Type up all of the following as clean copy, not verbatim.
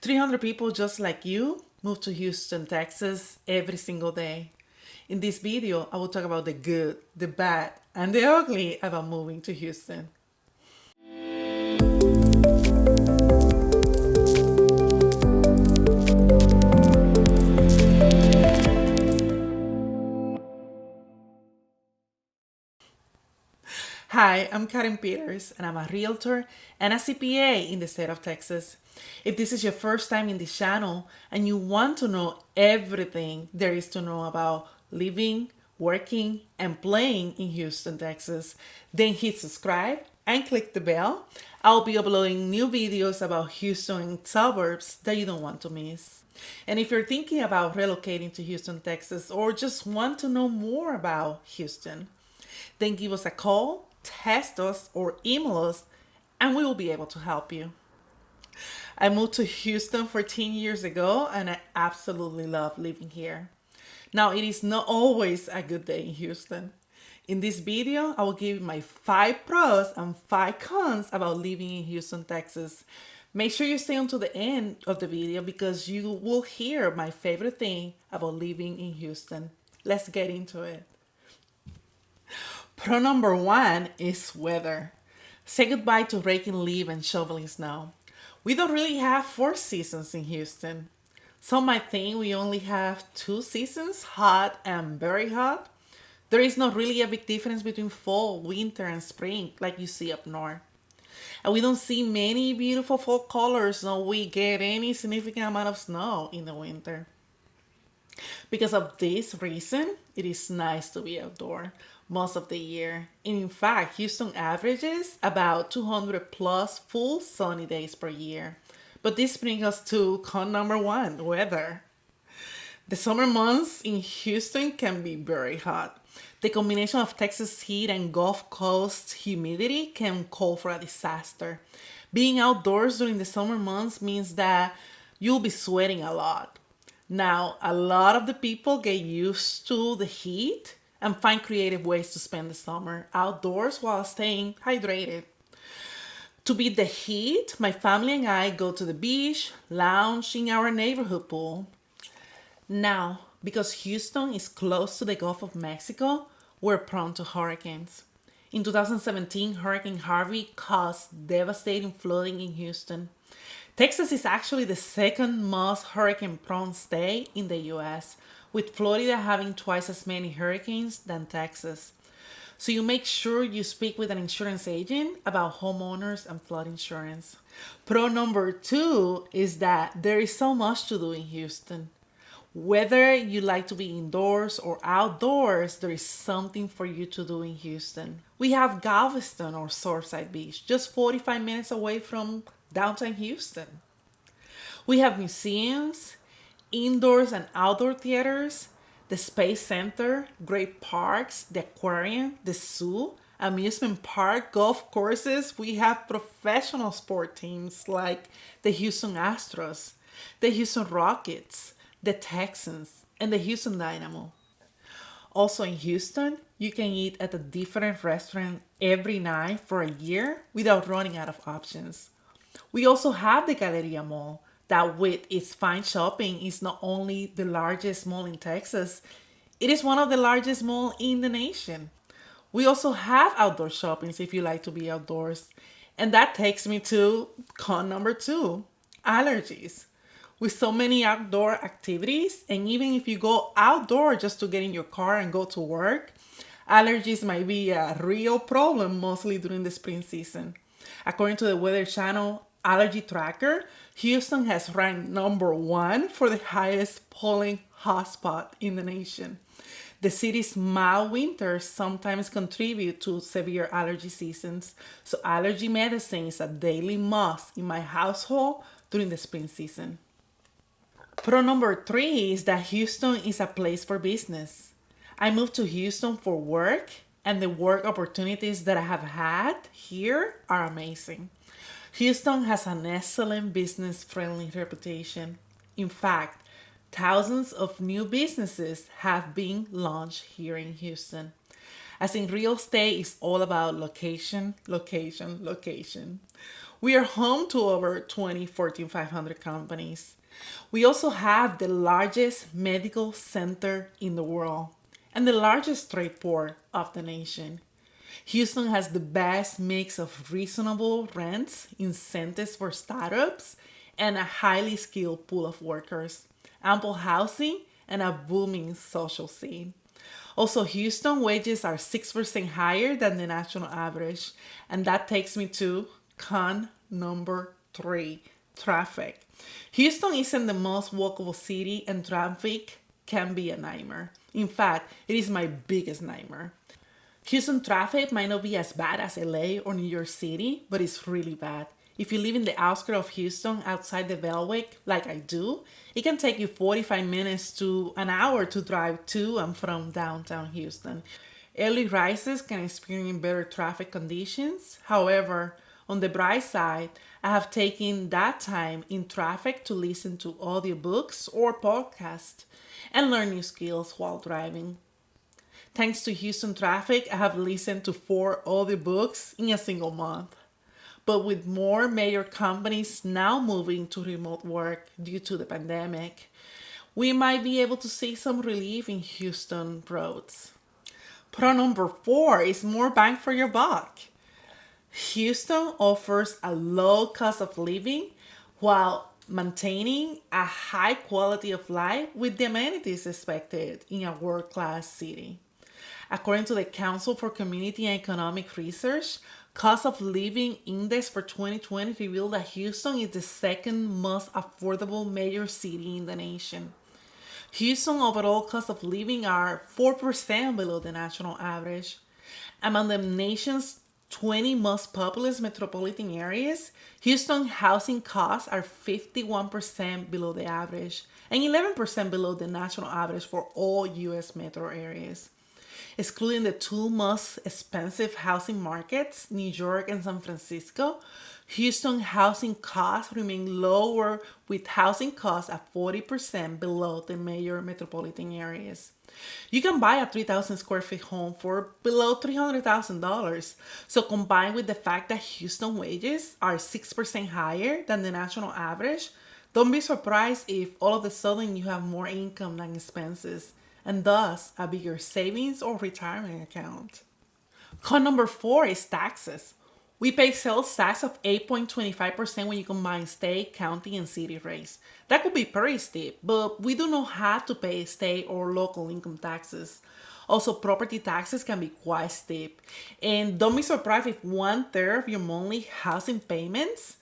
300 people just like you move to Houston, Texas every single day. In this video, I will talk about the good, the bad, and the ugly about moving to Houston. Hi, I'm Karen Peters, and I'm a realtor and a CPA in the state of Texas. If this is your first time in this channel and you want to know everything there is to know about living, working, and playing in Houston, Texas, then hit subscribe and click the bell. I'll be uploading new videos about Houston and suburbs that you don't want to miss. And if you're thinking about relocating to Houston, Texas, or just want to know more about Houston, then give us a call, text us, or email us, and we will be able to help you. I moved to Houston 14 years ago, and I absolutely love living here. Now, it is not always a good day in Houston. In this video, I will give my 5 pros and 5 cons about living in Houston, Texas. Make sure you stay until the end of the video because you will hear my favorite thing about living in Houston. Let's get into it. Pro number 1 is weather. Say goodbye to raking leaf and shoveling snow. We don't really have 4 seasons in Houston. Some might think we only have 2 seasons, hot and very hot. There is not really a big difference between fall, winter, and spring like you see up north. And we don't see many beautiful fall colors, nor we get any significant amount of snow in the winter. Because of this reason, it is nice to be outdoor most of the year. And in fact, Houston averages about 200 plus full sunny days per year. But this brings us to con number 1, weather. The summer months in Houston can be very hot. The combination of Texas heat and Gulf Coast humidity can call for a disaster. Being outdoors during the summer months means that you'll be sweating a lot. Now, a lot of the people get used to the heat and find creative ways to spend the summer outdoors while staying hydrated. To beat the heat, my family and I go to the beach, lounge in our neighborhood pool. Now, because Houston is close to the Gulf of Mexico, we're prone to hurricanes. In 2017, Hurricane Harvey caused devastating flooding in Houston. Texas is actually the second most hurricane-prone state in the U.S., with Florida having twice as many hurricanes than Texas. So you make sure you speak with an insurance agent about homeowners and flood insurance. Pro number 2 is that there is so much to do in Houston. Whether you like to be indoors or outdoors, there is something for you to do in Houston. We have Galveston or Surfside Beach, just 45 minutes away from downtown Houston. We have museums, indoors and outdoor theaters, the Space Center, great parks, the aquarium, the zoo, amusement park, golf courses. We have professional sport teams like the Houston Astros, the Houston Rockets, the Texans, and the Houston Dynamo. Also in Houston, you can eat at a different restaurant every night for a year without running out of options. We also have the Galleria Mall that with its fine shopping is not only the largest mall in Texas, it is one of the largest malls in the nation. We also have outdoor shoppings if you like to be outdoors. And that takes me to con number 2, allergies. With so many outdoor activities, and even if you go outdoor just to get in your car and go to work, allergies might be a real problem, mostly during the spring season. According to the Weather Channel Allergy Tracker, Houston has ranked number 1 for the highest pollen hotspot in the nation. The city's mild winters sometimes contribute to severe allergy seasons, so allergy medicine is a daily must in my household during the spring season. Pro number 3 is that Houston is a place for business. I moved to Houston for work, and the work opportunities that I have had here are amazing. Houston has an excellent business-friendly reputation. In fact, thousands of new businesses have been launched here in Houston. As in real estate is all about location, location, location. We are home to over 20 Fortune 500 companies. We also have the largest medical center in the world and the largest trade port of the nation. Houston has the best mix of reasonable rents, incentives for startups, and a highly skilled pool of workers, ample housing, and a booming social scene. Also, Houston wages are 6% higher than the national average. And that takes me to con number three, traffic. Houston isn't the most walkable city, and traffic can be a nightmare. In fact, it is my biggest nightmare. Houston traffic might not be as bad as LA or New York City, but it's really bad. If you live in the outskirts of Houston outside the Beltway, like I do, it can take you 45 minutes to an hour to drive to and from downtown Houston. Early risers can experience better traffic conditions. However, on the bright side, I have taken that time in traffic to listen to audiobooks or podcasts and learn new skills while driving. Thanks to Houston traffic, I have listened to 4 audiobooks in a single month. But with more major companies now moving to remote work due to the pandemic, we might be able to see some relief in Houston roads. Pro number four is more bang for your buck. Houston offers a low cost of living while maintaining a high quality of life with the amenities expected in a world class city. According to the Council for Community and Economic Research, Cost of Living Index for 2020 revealed that Houston is the second most affordable major city in the nation. Houston overall cost of living are 4% below the national average. Among the nation's 20 most populous metropolitan areas, Houston housing costs are 51% below the average and 11% below the national average for all U.S. metro areas. Excluding the two most expensive housing markets, New York and San Francisco, Houston housing costs remain lower, with housing costs at 40% below the major metropolitan areas. You can buy a 3,000 square feet home for below $300,000. So combined with the fact that Houston wages are 6% higher than the national average, don't be surprised if all of a sudden you have more income than expenses, and thus a bigger savings or retirement account. Con number four is taxes. We pay sales tax of 8.25% when you combine state, county, and city rates. That could be pretty steep, but we do not have to pay state or local income taxes. Also, property taxes can be quite steep. And don't be surprised if 1/3 of your monthly housing payments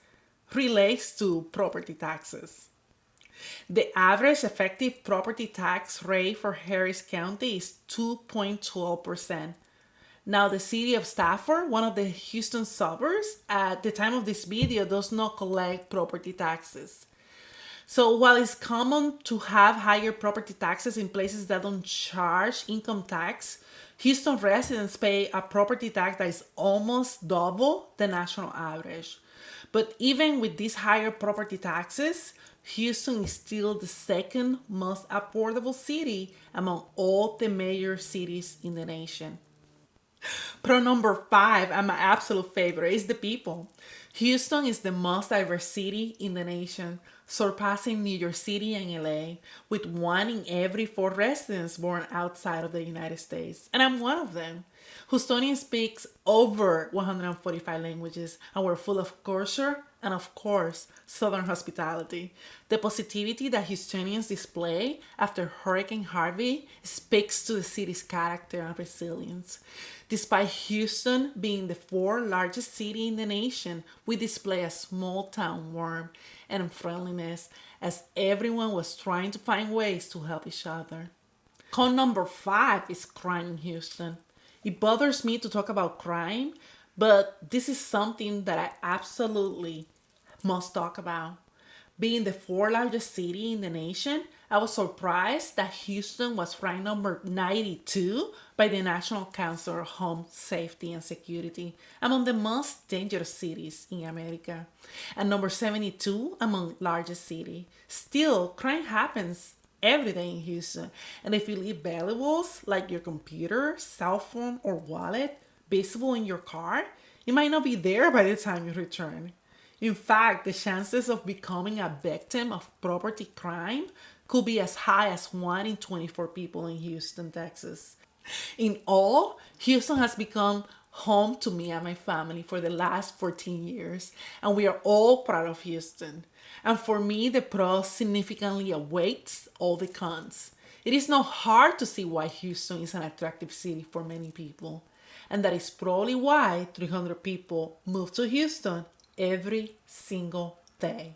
relates to property taxes. The average effective property tax rate for Harris County is 2.12%. Now, the city of Stafford, one of the Houston suburbs, at the time of this video, does not collect property taxes. So while it's common to have higher property taxes in places that don't charge income tax, Houston residents pay a property tax that is almost double the national average. But even with these higher property taxes, Houston is still the second most affordable city among all the major cities in the nation. Pro number five, and my absolute favorite, is the people. Houston is the most diverse city in the nation, surpassing New York City and LA, with 1 in every 4 residents born outside of the United States. And I'm one of them. Houstonian speaks over 145 languages, and we're full of culture and, of course, Southern hospitality. The positivity that Houstonians display after Hurricane Harvey speaks to the city's character and resilience. Despite Houston being the 4th largest city in the nation, we display a small town warmth and friendliness as everyone was trying to find ways to help each other. Con number 5 is crime in Houston. It bothers me to talk about crime, but this is something that I absolutely must talk about. Being the 4th largest city in the nation, I was surprised that Houston was ranked number 92 by the National Council of Home Safety and Security among the most dangerous cities in America, and number 72 among largest cities. Still, crime happens every day in Houston, and if you leave valuables like your computer, cell phone, or wallet visible in your car, it might not be there by the time you return. In fact, the chances of becoming a victim of property crime could be as high as 1 in 24 people in Houston, Texas. In all, Houston has become home to me and my family for the last 14 years, and we are all proud of Houston. And for me, the pros significantly outweighs all the cons. It is not hard to see why Houston is an attractive city for many people, and that is probably why 300 people move to Houston every single day.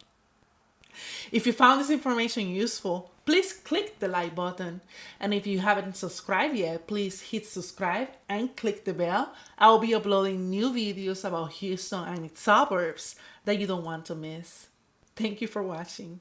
If you found this information useful, please click the like button. And if you haven't subscribed yet, please hit subscribe and click the bell. I will be uploading new videos about Houston and its suburbs that you don't want to miss. Thank you for watching.